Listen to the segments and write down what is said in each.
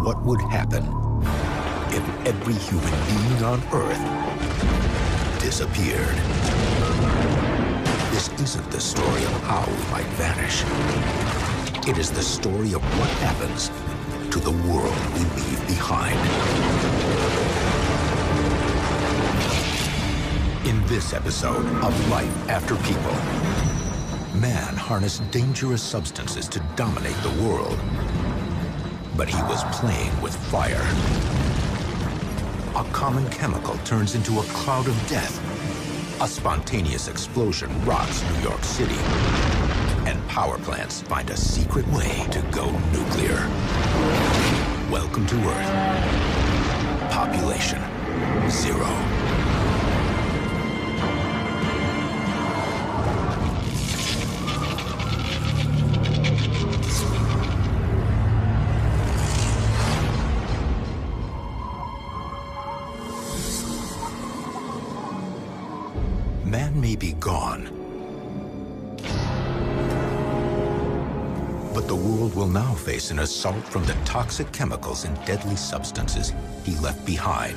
what would happen if every human being on Earth disappeared. This isn't the story of how we might vanish. It is the story of what happens to the world we leave behind. In this episode of Life After People, man harnessed dangerous substances to dominate the world, but he was playing with fire. A common chemical turns into a cloud of death. A spontaneous explosion rocks New York City. And power plants find a secret way to go nuclear. Welcome to Earth. Population zero. Man may be gone, but the world will now face an assault from the toxic chemicals and deadly substances he left behind.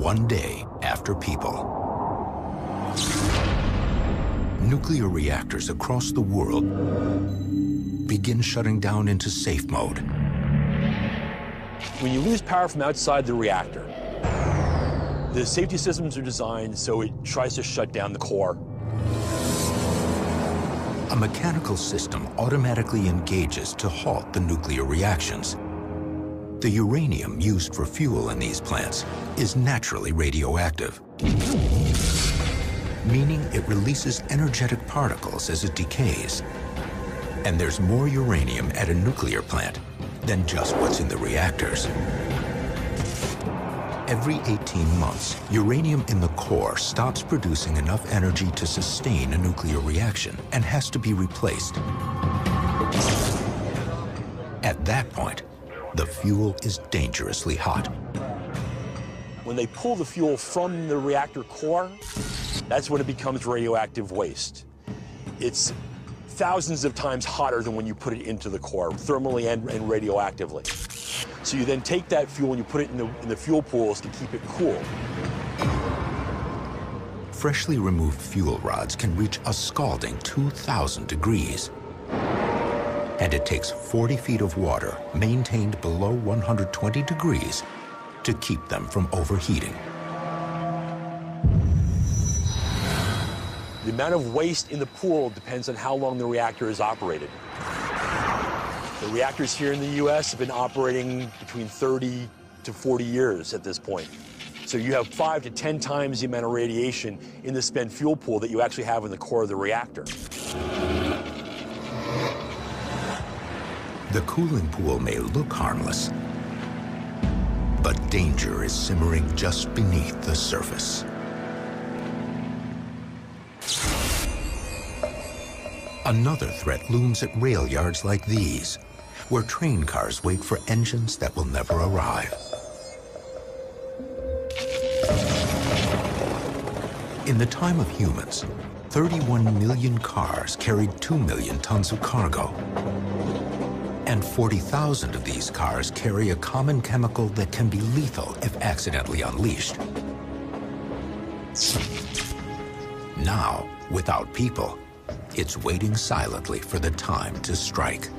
One day after people, nuclear reactors across the world begin shutting down into safe mode. When you lose power from outside the reactor, the safety systems are designed so it tries to shut down the core. A mechanical system automatically engages to halt the nuclear reactions. The uranium used for fuel in these plants is naturally radioactive, meaning it releases energetic particles as it decays. And there's more uranium at a nuclear plant than just what's in the reactors. Every 18 months, uranium in the core stops producing enough energy to sustain a nuclear reaction and has to be replaced. At that point, the fuel is dangerously hot. When they pull the fuel from the reactor core, that's when it becomes radioactive waste. It's thousands of times hotter than when you put it into the core, thermally and radioactively. So you then take that fuel and you put it in the fuel pools to keep it cool. Freshly removed fuel rods can reach a scalding 2,000 degrees. And it takes 40 feet of water maintained below 120 degrees to keep them from overheating. The amount of waste in the pool depends on how long the reactor is operated. The reactors here in the U.S. have been operating between 30 to 40 years at this point. So you have 5 to 10 times the amount of radiation in the spent fuel pool that you actually have in the core of the reactor. The cooling pool may look harmless, but danger is simmering just beneath the surface. Another threat looms at rail yards like these, where train cars wait for engines that will never arrive. In the time of humans, 31 million cars carried 2 million tons of cargo. And 40,000 of these cars carry a common chemical that can be lethal if accidentally unleashed. Now, without people, it's waiting silently for the time to strike.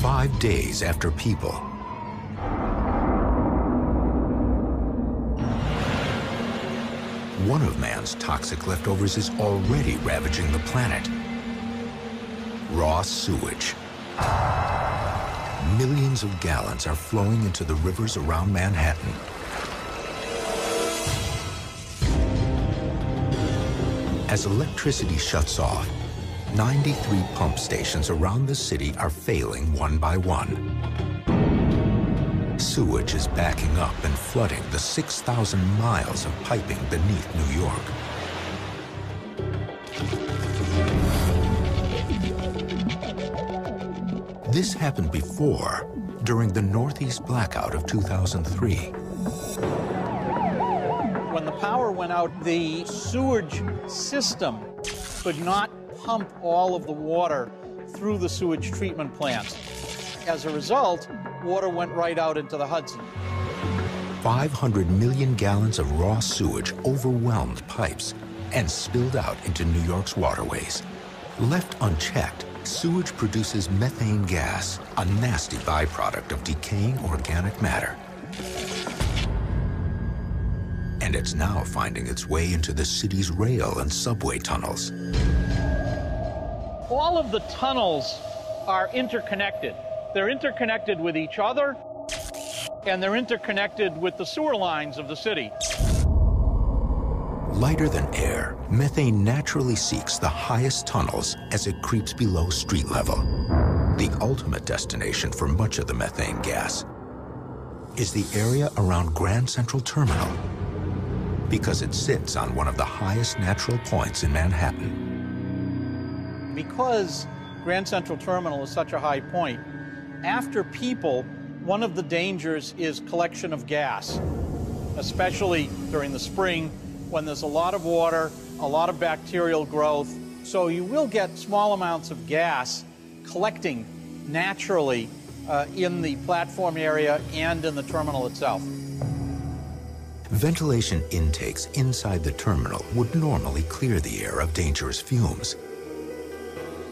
Five days after people, one of man's toxic leftovers is already ravaging the planet. Raw sewage. Millions of gallons are flowing into the rivers around Manhattan. As electricity shuts off, 93 pump stations around the city are failing one by one. Sewage is backing up and flooding the 6,000 miles of piping beneath New York. This happened before, during the Northeast blackout of 2003. When the power went out, the sewage system could not pump all of the water through the sewage treatment plants. As a result, water went right out into the Hudson. 500 million gallons of raw sewage overwhelmed pipes and spilled out into New York's waterways. Left unchecked, sewage produces methane gas, a nasty byproduct of decaying organic matter. And it's now finding its way into the city's rail and subway tunnels. All of the tunnels are interconnected. They're interconnected with each other, and they're interconnected with the sewer lines of the city. Lighter than air, methane naturally seeks the highest tunnels as it creeps below street level. The ultimate destination for much of the methane gas is the area around Grand Central Terminal, because it sits on one of the highest natural points in Manhattan. Because Grand Central Terminal is such a high point, after people, one of the dangers is collection of gas, especially during the spring when there's a lot of water, a lot of bacterial growth. So you will get small amounts of gas collecting naturally in the platform area and in the terminal itself. Ventilation intakes inside the terminal would normally clear the air of dangerous fumes.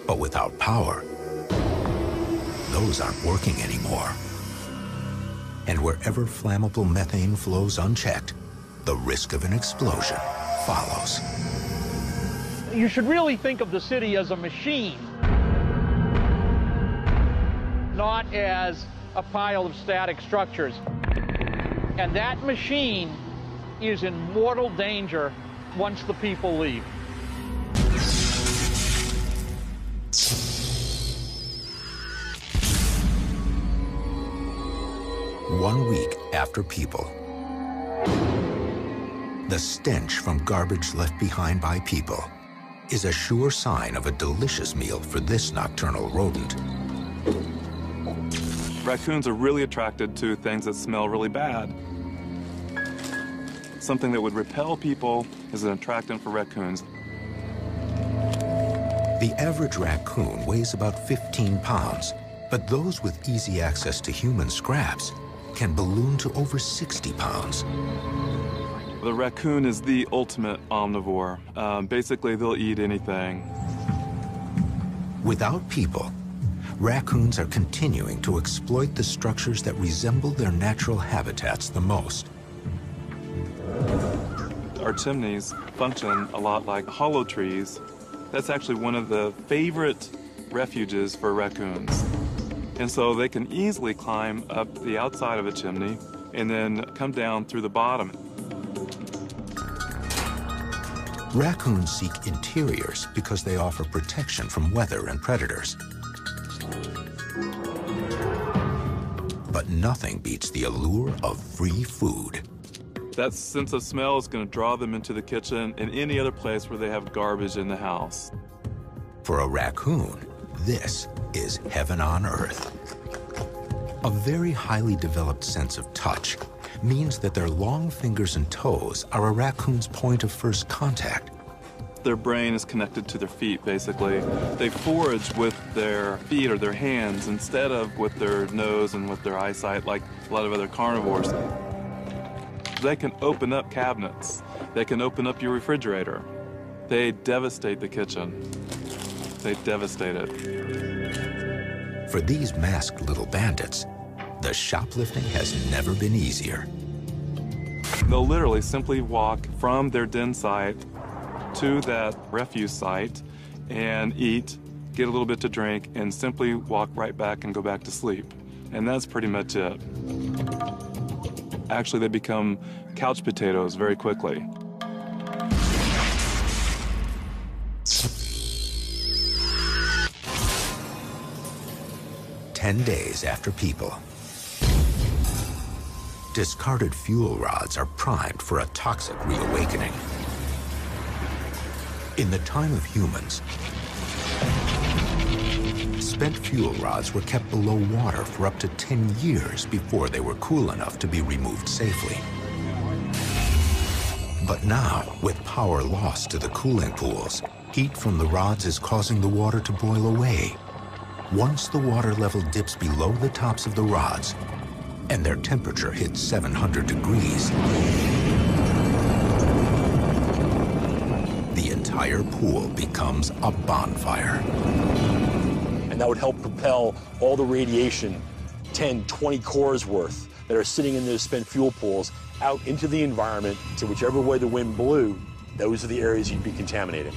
But without power, those aren't working anymore. And wherever flammable methane flows unchecked, the risk of an explosion follows. You should really think of the city as a machine, not as a pile of static structures. And that machine is in mortal danger once the people leave. One week after people, the stench from garbage left behind by people is a sure sign of a delicious meal for this nocturnal rodent. Raccoons are really attracted to things that smell really bad. Something that would repel people is an attractant for raccoons. The average raccoon weighs about 15 pounds, but those with easy access to human scraps can balloon to over 60 pounds. The raccoon is the ultimate omnivore. Basically, they'll eat anything. Without people, raccoons are continuing to exploit the structures that resemble their natural habitats the most. Our chimneys function a lot like hollow trees. That's actually one of the favorite refuges for raccoons. And so they can easily climb up the outside of a chimney and then come down through the bottom. Raccoons seek interiors because they offer protection from weather and predators. But nothing beats the allure of free food. That sense of smell is going to draw them into the kitchen and any other place where they have garbage in the house. For a raccoon, this is heaven on earth. A very highly developed sense of touch means that their long fingers and toes are a raccoon's point of first contact. Their brain is connected to their feet, basically. They forage with their feet or their hands instead of with their nose and with their eyesight like a lot of other carnivores. They can open up cabinets. They can open up your refrigerator. They devastate the kitchen. They devastate it. For these masked little bandits, the shoplifting has never been easier. They'll literally simply walk from their den site to that refuse site and eat, get a little bit to drink, and simply walk right back and go back to sleep. And that's pretty much it. Actually, they become couch potatoes very quickly. "10 days after people, discarded fuel rods are primed for a toxic reawakening. In the time of humans, spent fuel rods were kept below water for up to 10 years before they were cool enough to be removed safely. But now, with power lost to the cooling pools, heat from the rods is causing the water to boil away. Once the water level dips below the tops of the rods, and their temperature hits 700 degrees, the entire pool becomes a bonfire. And that would help propel all the radiation, 10, 20 cores worth, that are sitting in those spent fuel pools out into the environment. To whichever way the wind blew, those are the areas you'd be contaminating.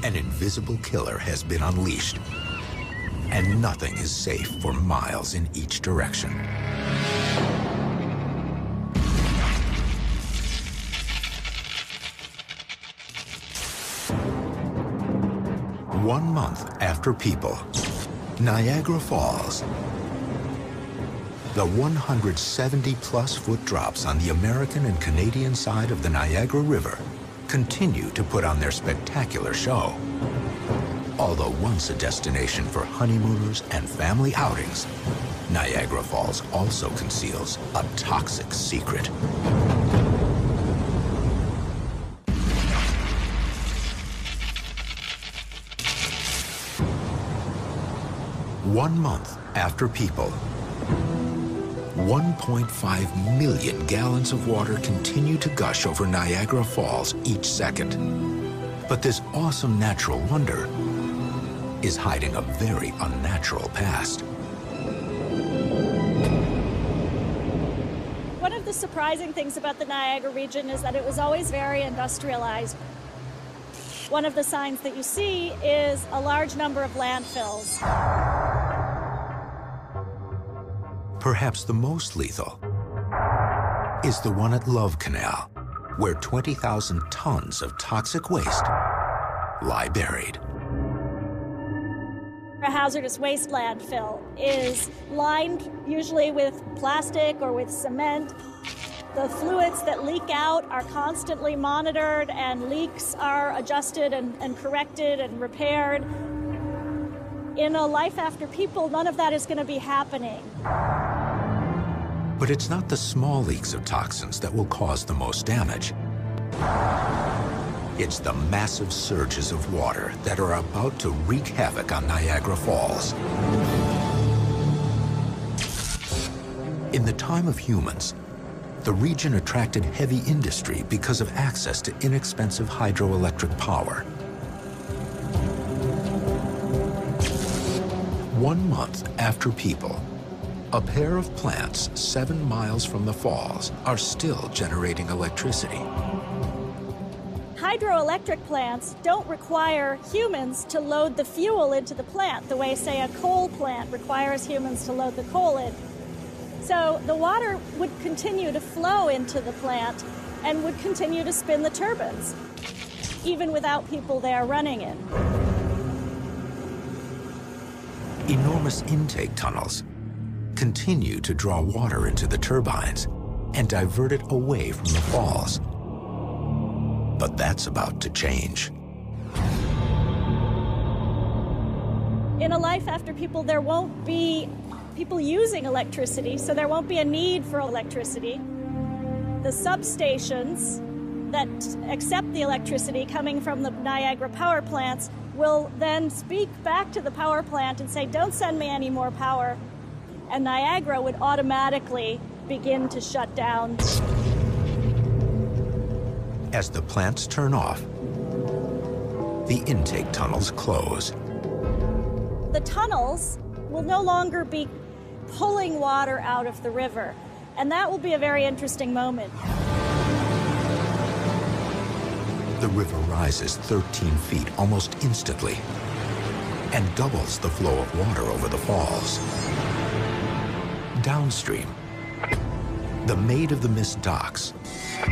An invisible killer has been unleashed, and nothing is safe for miles in each direction. One month after People, Niagara Falls. The 170-plus foot drops on the American and Canadian side of the Niagara River continue to put on their spectacular show. Although once a destination for honeymooners and family outings, Niagara Falls also conceals a toxic secret. One month after People, 1.5 million gallons of water continue to gush over Niagara Falls each second. But this awesome natural wonder is hiding a very unnatural past. One of the surprising things about the Niagara region is that it was always very industrialized. One of the signs that you see is a large number of landfills. Perhaps the most lethal is the one at Love Canal, where 20,000 tons of toxic waste lie buried. A hazardous waste landfill is lined usually with plastic or with cement. The fluids that leak out are constantly monitored, and leaks are adjusted and corrected and repaired. In a life after People, none of that is going to be happening. But it's not the small leaks of toxins that will cause the most damage. It's the massive surges of water that are about to wreak havoc on Niagara Falls. In the time of humans, the region attracted heavy industry because of access to inexpensive hydroelectric power. 1 month after People, a pair of plants 7 miles from the falls are still generating electricity. Hydroelectric plants don't require humans to load the fuel into the plant the way, say, a coal plant requires humans to load the coal in. So the water would continue to flow into the plant and would continue to spin the turbines, even without people there running it. Enormous intake tunnels continue to draw water into the turbines and divert it away from the falls. But that's about to change. In a life after People, there won't be people using electricity, so there won't be a need for electricity. The substations that accept the electricity coming from the Niagara power plants will then speak back to the power plant and say, don't send me any more power. And Niagara would automatically begin to shut down. As the plants turn off, the intake tunnels close. The tunnels will no longer be pulling water out of the river, and that will be a very interesting moment. The river rises 13 feet almost instantly and doubles the flow of water over the falls. Downstream, the Maid of the Mist docks,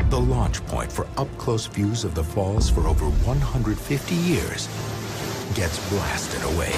the launch point for up-close views of the falls for over 150 years, gets blasted away.